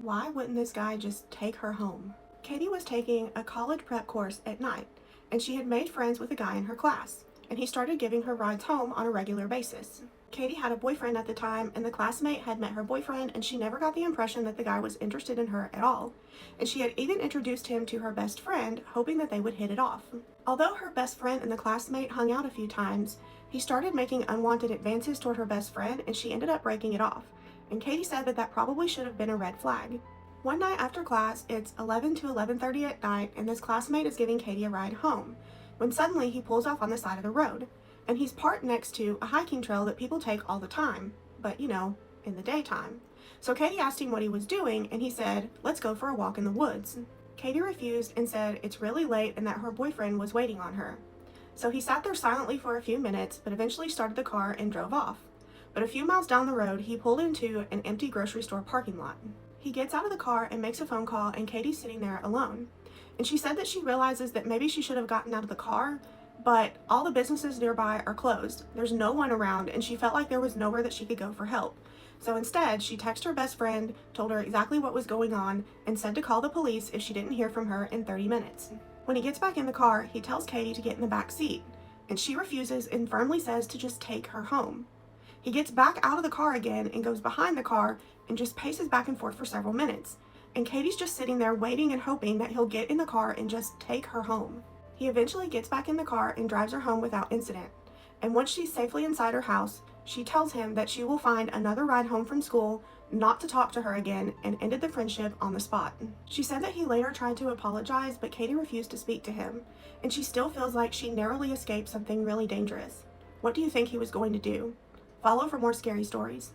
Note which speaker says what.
Speaker 1: Why wouldn't this guy just take her home? Katie was taking a college prep course at night, and she had made friends with a guy in her class, and he started giving her rides home on a regular basis. Katie had a boyfriend at the time, and the classmate had met her boyfriend, and she never got the impression that the guy was interested in her at all, and she had even introduced him to her best friend, hoping that they would hit it off. Although her best friend and the classmate hung out a few times, he started making unwanted advances toward her best friend, and she ended up breaking it off, and Katie said that that probably should have been a red flag. One night after class, it's 11 to 11:30 at night, and this classmate is giving Katie a ride home, when suddenly he pulls off on the side of the road, and he's parked next to a hiking trail that people take all the time, but in the daytime. So Katie asked him what he was doing, and he said, "Let's go for a walk in the woods." Katie refused and said it's really late and that her boyfriend was waiting on her. So he sat there silently for a few minutes, but eventually started the car and drove off. But a few miles down the road, he pulled into an empty grocery store parking lot. He gets out of the car and makes a phone call, and Katie's sitting there alone. And she said that she realizes that maybe she should have gotten out of the car, but all the businesses nearby are closed. There's no one around, and she felt like there was nowhere that she could go for help. So instead, she texted her best friend, told her exactly what was going on, and said to call the police if she didn't hear from her in 30 minutes. When he gets back in the car, he tells Katie to get in the back seat, and she refuses and firmly says to just take her home. He gets back out of the car again and goes behind the car and just paces back and forth for several minutes. And Katie's just sitting there waiting and hoping that he'll get in the car and just take her home. He eventually gets back in the car and drives her home without incident. And once she's safely inside her house, she tells him that she will find another ride home from school, not to talk to her again, and ended the friendship on the spot. She said that he later tried to apologize, but Katie refused to speak to him, and she still feels like she narrowly escaped something really dangerous. What do you think he was going to do? Follow for more scary stories.